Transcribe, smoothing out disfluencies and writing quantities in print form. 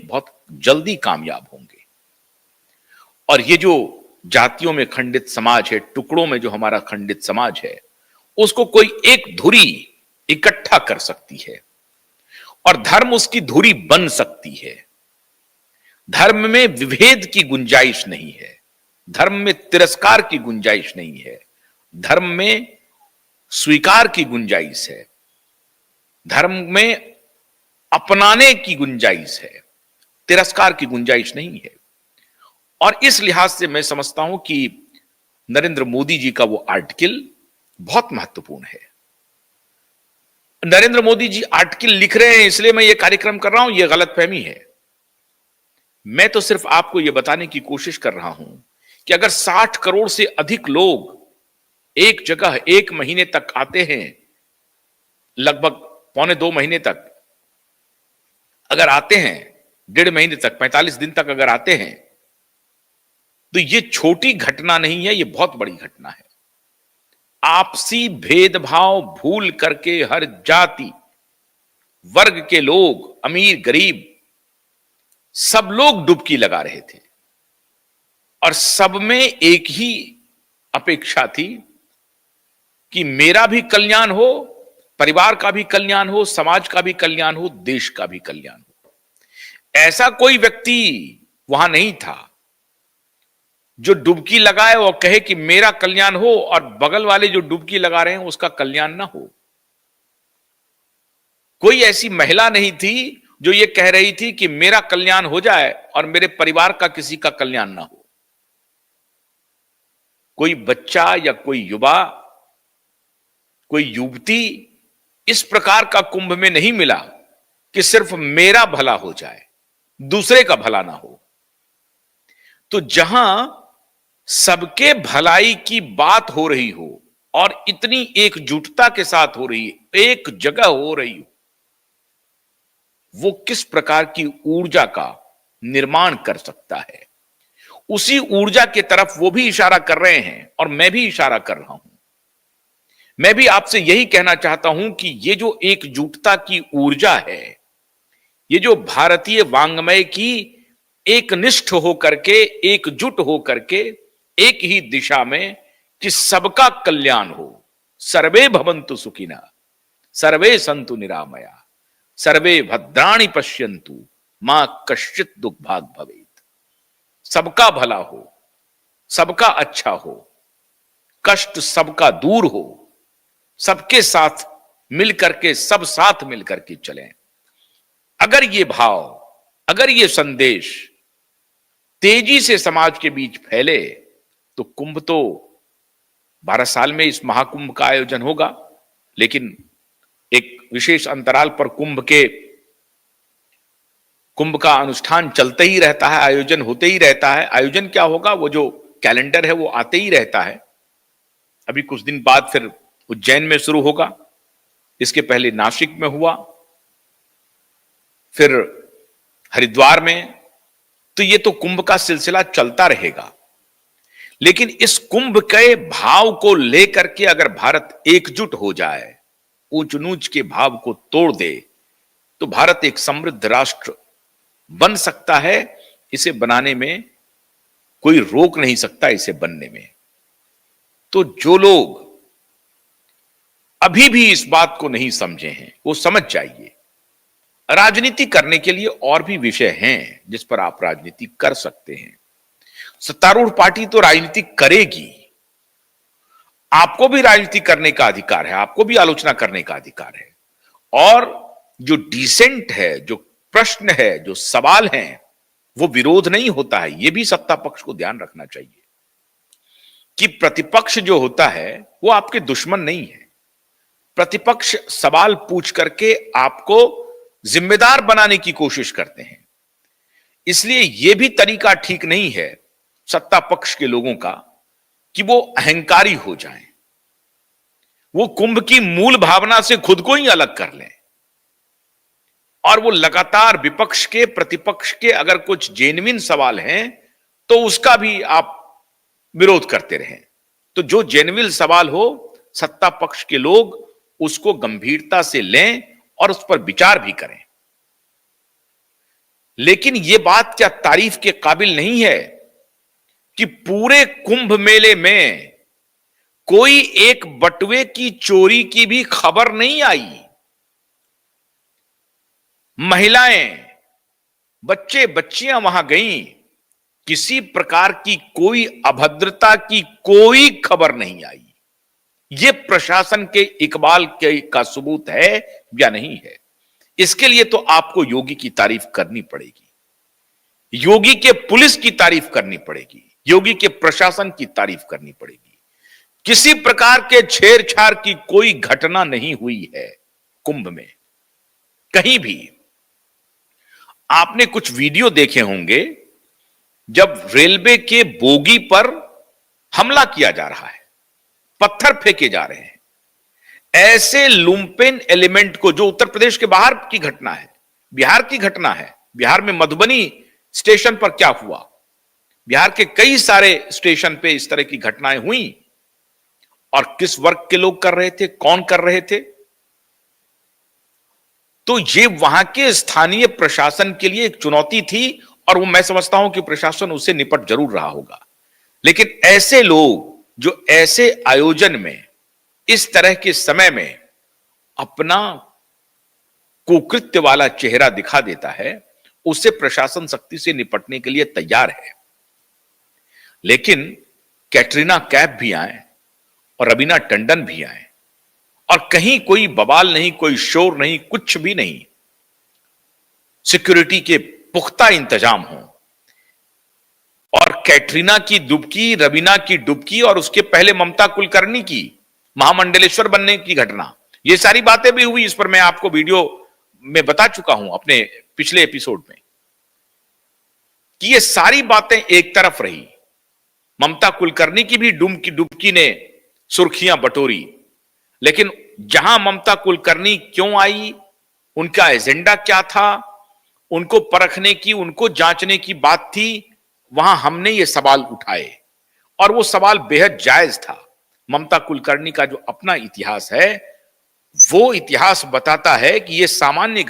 बहुत जल्दी कामयाब होंगे। और ये जो जातियों में खंडित समाज है, टुकड़ों में जो हमारा खंडित समाज है, उसको कोई एक धुरी इकट्ठा कर सकती है और धर्म उसकी धुरी बन सकती है। धर्म में विभेद की गुंजाइश नहीं है, धर्म में तिरस्कार की गुंजाइश नहीं है, धर्म में स्वीकार की गुंजाइश है, धर्म में अपनाने की गुंजाइश है, तिरस्कार की गुंजाइश नहीं है। और इस लिहाज से मैं समझता हूं कि नरेंद्र मोदी जी का वो आर्टिकल बहुत महत्वपूर्ण है। नरेंद्र मोदी जी आर्टिकल लिख रहे हैं इसलिए मैं ये कार्यक्रम कर रहा हूं, ये गलतफहमी है। मैं तो सिर्फ आपको यह बताने की कोशिश कर रहा हूं कि अगर 60 करोड़ से अधिक लोग एक जगह 1 महीने तक आते हैं, लगभग पौने 2 महीने तक अगर आते हैं, 1.5 महीने तक, 45 दिन तक अगर आते हैं, तो ये छोटी घटना नहीं है, ये बहुत बड़ी घटना है। आपसी भेदभाव भूल करके हर जाति वर्ग के लोग, अमीर गरीब, सब लोग डुबकी लगा रहे थे और सब में एक ही अपेक्षा थी कि मेरा भी कल्याण हो, परिवार का भी कल्याण हो, समाज का भी कल्याण हो, देश का भी कल्याण हो। ऐसा कोई व्यक्ति वहां नहीं था जो डुबकी लगाए और कहे कि मेरा कल्याण हो और बगल वाले जो डुबकी लगा रहे हैं उसका कल्याण ना हो। कोई ऐसी महिला नहीं थी जो ये कह रही थी कि मेरा कल्याण हो जाए और मेरे परिवार का किसी का कल्याण ना हो। कोई बच्चा या कोई युवा, कोई युवती इस प्रकार का कुंभ में नहीं मिला कि सिर्फ मेरा भला हो जाए, दूसरे का भला ना हो। तो जहां सबके भलाई की बात हो रही हो और इतनी एकजुटता के साथ हो रही है, एक जगह हो रही हो, वो किस प्रकार की ऊर्जा का निर्माण कर सकता है, उसी ऊर्जा की तरफ वो भी इशारा कर रहे हैं और मैं भी इशारा कर रहा हूं। मैं भी आपसे यही कहना चाहता हूं कि ये जो एकजुटता की ऊर्जा है, ये जो भारतीय वांग्मय की एकनिष्ठ होकर के, एकजुट होकर के एक ही दिशा में कि सबका कल्याण हो, सर्वे भवन्तु सुखिनः, सर्वे सन्तु निरामया, सर्वे भद्राणि पश्यन्तु मां कश्चित् दुर्भाग् भवेत्। सबका भला हो, सबका अच्छा हो, कष्ट सबका दूर हो, सबके साथ मिलकर के, सब साथ मिलकर के चलें। अगर ये भाव, अगर ये संदेश तेजी से समाज के बीच फैले तो कुंभ तो 12 साल में इस महाकुंभ का आयोजन होगा, लेकिन एक विशेष अंतराल पर कुंभ का अनुष्ठान चलते ही रहता है, आयोजन होते ही रहता है। आयोजन क्या होगा, वो जो कैलेंडर है वो आते ही रहता है। अभी कुछ दिन बाद फिर उज्जैन में शुरू होगा, इसके पहले नासिक में हुआ, फिर हरिद्वार में। तो ये तो कुंभ का सिलसिला चलता रहेगा, लेकिन इस कुंभ के भाव को लेकर के अगर भारत एकजुट हो जाए, ऊंच नीच के भाव को तोड़ दे, तो भारत एक समृद्ध राष्ट्र बन सकता है। इसे बनाने में कोई रोक नहीं सकता, इसे बनने में। तो जो लोग अभी भी इस बात को नहीं समझे हैं, वो समझ जाइए। राजनीति करने के लिए और भी विषय हैं जिस पर आप राजनीति कर सकते हैं। सत्तारूढ़ पार्टी तो राजनीति करेगी, आपको भी राजनीति करने का अधिकार है, आपको भी आलोचना करने का अधिकार है। और जो डिसेंट है, जो प्रश्न है, जो सवाल है, वो विरोध नहीं होता है। यह भी सत्ता पक्ष को ध्यान रखना चाहिए कि प्रतिपक्ष जो होता है वो आपके दुश्मन नहीं है। प्रतिपक्ष सवाल पूछ करके आपको जिम्मेदार बनाने की कोशिश करते हैं। इसलिए यह भी तरीका ठीक नहीं है सत्ता पक्ष के लोगों का कि वो अहंकारी हो जाएं, वो कुंभ की मूल भावना से खुद को ही अलग कर लें और वो लगातार विपक्ष के, प्रतिपक्ष के अगर कुछ जेन्युइन सवाल हैं तो उसका भी आप विरोध करते रहें। तो जो जेन्युइन सवाल हो, सत्ता पक्ष के लोग उसको गंभीरता से लें और उस पर विचार भी करें। लेकिन यह बात क्या तारीफ के काबिल नहीं है कि पूरे कुंभ मेले में कोई एक बटुए की चोरी की भी खबर नहीं आई। महिलाएं, बच्चे बच्चियां वहां गईं, किसी प्रकार की कोई अभद्रता की कोई खबर नहीं आई। यह प्रशासन के इकबाल का सबूत है या नहीं है? इसके लिए तो आपको योगी की तारीफ करनी पड़ेगी, योगी के पुलिस की तारीफ करनी पड़ेगी, योगी के प्रशासन की तारीफ करनी पड़ेगी। किसी प्रकार के छेड़छाड़ की कोई घटना नहीं हुई है कुंभ में, कहीं भी। आपने कुछ वीडियो देखे होंगे जब रेलवे के बोगी पर हमला किया जा रहा है, पत्थर फेंके जा रहे हैं। ऐसे लुम्पेन एलिमेंट को, जो उत्तर प्रदेश के बाहर की घटना है, बिहार की घटना है, बिहार में मधुबनी स्टेशन पर क्या हुआ, बिहार के कई सारे स्टेशन पे इस तरह की घटनाएं हुई। और किस वर्ग के लोग कर रहे थे, कौन कर रहे थे? तो ये वहां के स्थानीय प्रशासन के लिए एक चुनौती थी, और वो मैं समझता हूं कि प्रशासन उससे निपट जरूर रहा होगा। लेकिन ऐसे लोग जो ऐसे आयोजन में, इस तरह के समय में अपना कुकृत्य वाला चेहरा दिखा देता है, उससे प्रशासन सख्ती से निपटने के लिए तैयार है। लेकिन कैटरीना कैफ भी आए और रवीना टंडन भी आए, और कहीं कोई बवाल नहीं, कोई शोर नहीं, कुछ भी नहीं। सिक्योरिटी के पुख्ता इंतजाम हो, और कैटरीना की डुबकी, रवीना की डुबकी, और उसके पहले ममता कुलकर्णी की महामंडलेश्वर बनने की घटना, ये सारी बातें भी हुई। इस पर मैं आपको वीडियो में बता चुका हूं अपने पिछले एपिसोड में, कि ये सारी बातें एक तरफ रही। ममता कुलकर्णी की भी डुबकी ने सुर्खियां बटोरी, लेकिन जहां ममता कुलकर्णी क्यों आई, उनका एजेंडा क्या था, उनको परखने की, उनको जांचने की बात थी, वहां हमने ये सवाल उठाए, और वो सवाल बेहद जायज था। ममता कुलकर्णी का जो अपना इतिहास है, वो इतिहास बताता है कि ये सामान्य